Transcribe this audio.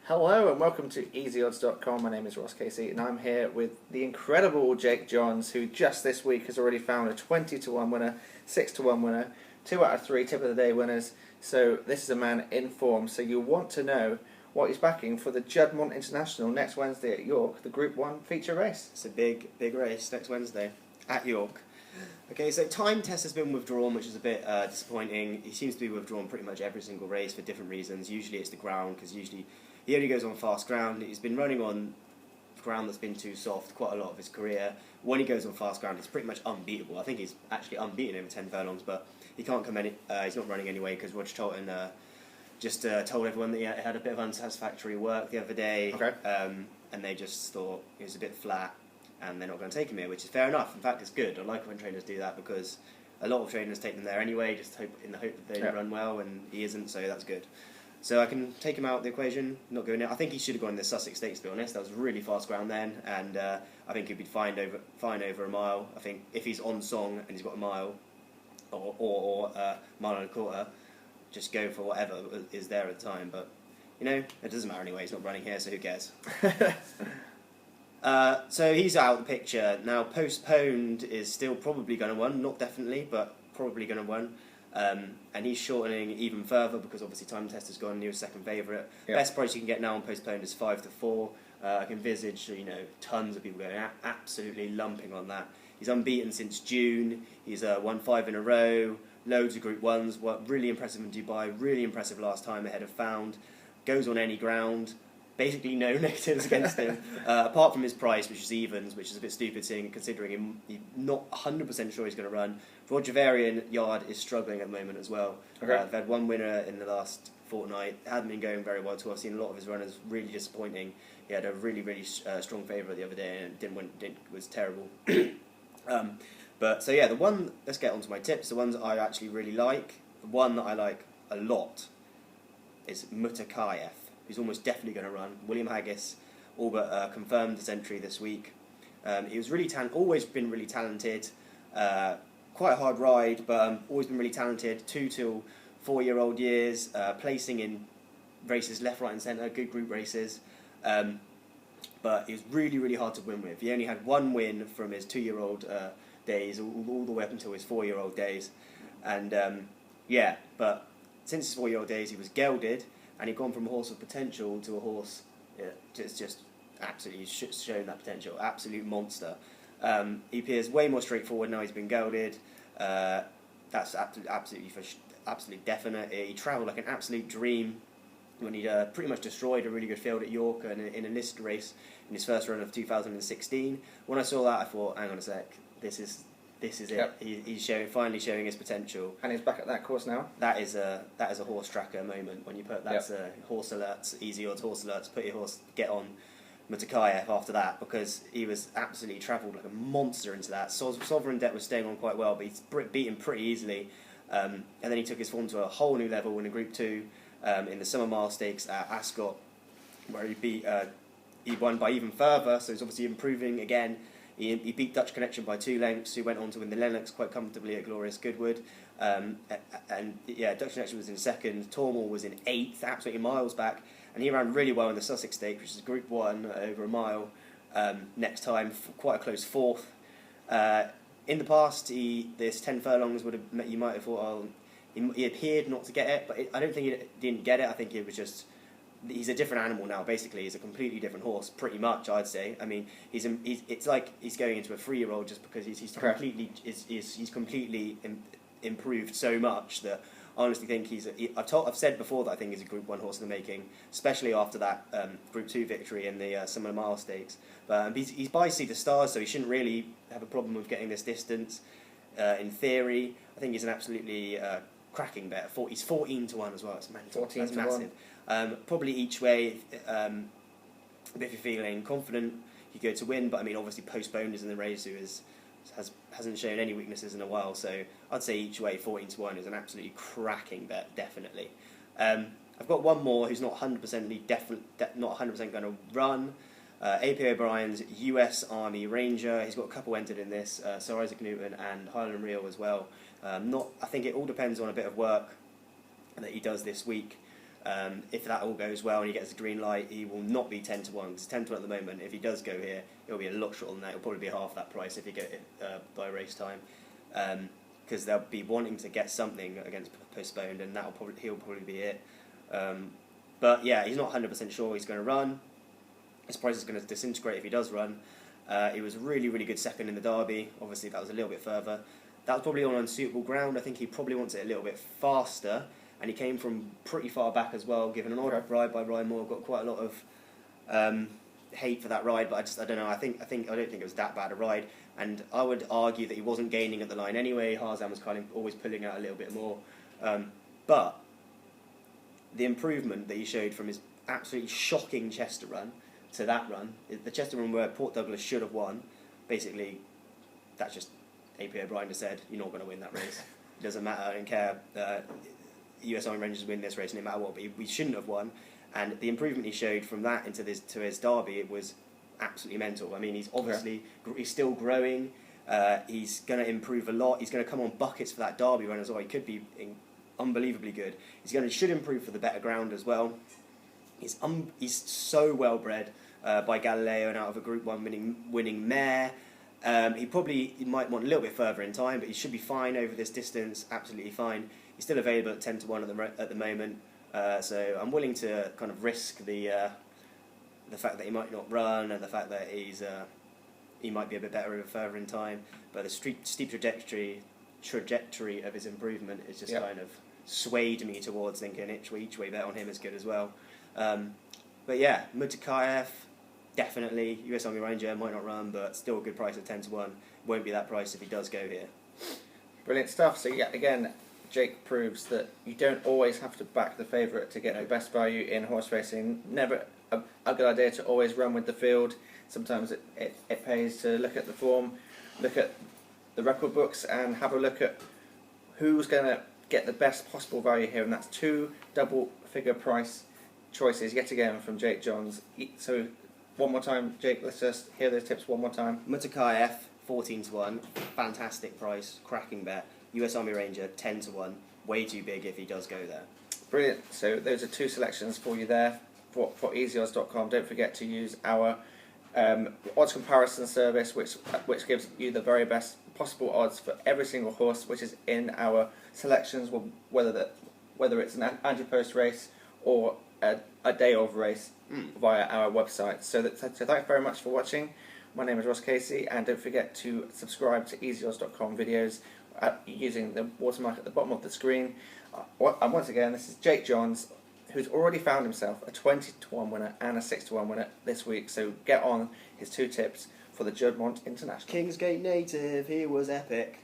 Hello and welcome to easyodds.com. My name is Ross Casey and I'm here with the incredible Jake Johns, who just this week has already found a 20-1 winner, 6-1 winner, 2 out of 3 tip of the day winners. So this is a man in form. So you'll want to know what he's backing for the Juddmonte International next Wednesday at York, the Group 1 feature race. It's a big race next Wednesday at York. Okay, so time test has been withdrawn, which is a bit disappointing. He seems to be withdrawn pretty much every single race for different reasons. Usually it's the ground, because usually he only goes on fast ground. He's been running on ground that's been too soft quite a lot of his career. When he goes on fast ground, it's pretty much unbeatable. I think he's actually unbeaten over 10 furlongs, but he can't come any. He's not running anyway because Roger Tolton just told everyone that he had a bit of unsatisfactory work the other day, Okay. and they just thought he was a bit flat, and they're not going to take him here, which is fair enough. In fact, it's good. I like when trainers do that because a lot of trainers take them there anyway, just in the hope that they run well, and he isn't, so that's good. So I can take him out of the equation, not going there. I think he should have gone in the Sussex Stakes, to be honest. That was really fast ground then, and I think he'd be fine over a mile. I think if he's on song and he's got a mile, or mile and a quarter, just go for whatever is there at the time. But, you know, it doesn't matter anyway. He's not running here, so who cares? So he's out of the picture. Now, Postponed is still probably going to win. Not definitely, but probably going to win. And he's shortening even further because obviously time test has gone and he was second favourite. Yep. Best price you can get now on Postponed is 5-4. I can envisage, tons of people going absolutely lumping on that. He's unbeaten since June. He's won 5 in a row. Loads of Group 1s. Really impressive in Dubai. Really impressive last time ahead of Found. Goes on any ground. Basically no negatives against him, apart from his price, which is evens, which is a bit stupid considering he's not 100% sure he's going to run. Roger Varian Yard is struggling at the moment as well. Okay. They've had one winner in the last fortnight. It hasn't been going very well too. I've seen a lot of his runners really disappointing. He had a really strong favourite the other day and didn't win. Was terrible. But so yeah, let's get on to my tips. The ones that I actually really like. The one that I like a lot is Mutakayev, who's almost definitely going to run. William Haggis all but confirmed his entry this week. He was always been really talented. Quite a hard ride, but always been really talented. 2 till 4-year-old years, placing in races left, right and centre, good group races. But he was really hard to win with. He only had one win from his 2-year-old days, all the way up until his 4-year-old days. And but since his 4-year-old days he was gelded, and he'd gone from a horse of potential to a horse just absolutely shown that potential. Absolute monster. He appears way more straightforward now he's been gelded. That's absolutely definite. He travelled like an absolute dream when he pretty much destroyed a really good field at York in a listed race in his first run of 2016. When I saw that, I thought, hang on a sec, this is it. Yep. He's finally showing his potential. And he's back at that course now. That is a horse tracker moment when you put that's horse alerts, easy odds horse alerts. Put your horse, get on Mutakayev after that, because he was absolutely travelled like a monster into that. Sovereign Debt was staying on quite well, but he's beat him pretty easily. And then he took his form to a whole new level in a Group 2 in the Summer Mile Stakes at Ascot, where he won by even further. So he's obviously improving again. He beat Dutch Connection by 2 lengths, who went on to win the Lennox quite comfortably at Glorious Goodwood. Dutch Connection was in 2nd, Tormel was in 8th, absolutely miles back, and he ran really well in the Sussex Stakes, which is Group 1 over a mile. Next time, quite a close 4th. In the past, this 10 furlongs you might have thought, he appeared not to get it, but I don't think he didn't get it. I think it was just, he's a different animal now. Basically, he's a completely different horse, pretty much. I'd say. I mean, it's like he's going into a 3-year-old just because he's completely improved so much that I honestly think I've said before that I think he's a Group 1 horse in the making, especially after that Group 2 victory in the Summer Mile Stakes. But he's by Sea to Stars, so he shouldn't really have a problem with getting this distance. In theory, I think he's an absolutely cracking bet. He's 14-1 as well. It's mental. That's massive. Probably each way, if you're feeling confident, you go to win. But I mean, obviously, Postponed is in the race, who hasn't shown any weaknesses in a while. So I'd say each way, 14-1 is an absolutely cracking bet, definitely. I've got one more who's not 100% going to run. AP O'Brien's US Army Ranger. He's got a couple entered in this, Sir Isaac Newton and Highland Reel as well. I think it all depends on a bit of work that he does this week. If that all goes well and he gets a green light, he will not be 10 to 1. It's 10 to 1 at the moment. If he does go here, it'll be a lot shorter than that. It'll probably be half that price if he get it by race time, because they'll be wanting to get something against Postponed, and he'll probably be it. But yeah, he's not 100% sure he's going to run. His price is going to disintegrate if he does run. He was really, really good second in the Derby. Obviously, that was a little bit further. That was probably on unsuitable ground. I think he probably wants it a little bit faster. And he came from pretty far back as well, given an odd ride by Ryan Moore. Got quite a lot of hate for that ride, but I don't know. I don't think it was that bad a ride. And I would argue that he wasn't gaining at the line anyway. Harzan was kind of always pulling out a little bit more. But the improvement that he showed from his absolutely shocking Chester run to that run, the Chester run where Port Douglas should have won, basically, that's just AP O'Brien just said, you're not going to win that race. It doesn't matter, I don't care. US Army Rangers win this race no matter what, but we shouldn't have won. And the improvement he showed from that to his Derby, it was absolutely mental. I mean, he's obviously he's still growing. He's going to improve a lot. He's going to come on buckets for that Derby run as well. He could be unbelievably good. Should improve for the better ground as well. He's so well bred by Galileo and out of a Group 1 winning mare. He might want a little bit further in time, but he should be fine over this distance. Absolutely fine. He's still available at 10 to 1 at the moment, so I'm willing to kind of risk the fact that he might not run and the fact that he might be a bit better a bit further in time. But the steep trajectory of his improvement is just kind of swayed me towards thinking each way bet on him is good as well. But yeah, Mutakayev, definitely. US Army Ranger might not run, but still a good price at 10 to 1. Won't be that price if he does go here. Brilliant stuff. So yeah, again, Jake proves that you don't always have to back the favourite to get the best value in horse racing. Never a good idea to always run with the field. Sometimes it pays to look at the form, look at the record books, and have a look at who's going to get the best possible value here. And that's 2 double-figure price choices yet again from Jake Johns. So one more time, Jake, let's just hear those tips one more time. Mutakayev, 14 to 1, fantastic price, cracking bet. US Army Ranger, 10 to 1, way too big if he does go there. Brilliant. So those are 2 selections for you there for easyodds.com. Don't forget to use our odds comparison service, which gives you the very best possible odds for every single horse which is in our selections, whether it's an anti-post race or a day of race via our website. So thanks very much for watching. My name is Ross Casey, and don't forget to subscribe to easyodds.com videos using the watermark at the bottom of the screen. And once again, this is Jake Johns, who's already found himself a 20 to 1 winner and a 6 to 1 winner this week. So get on his 2 tips for the Juddmonte International. Kingsgate native, he was epic.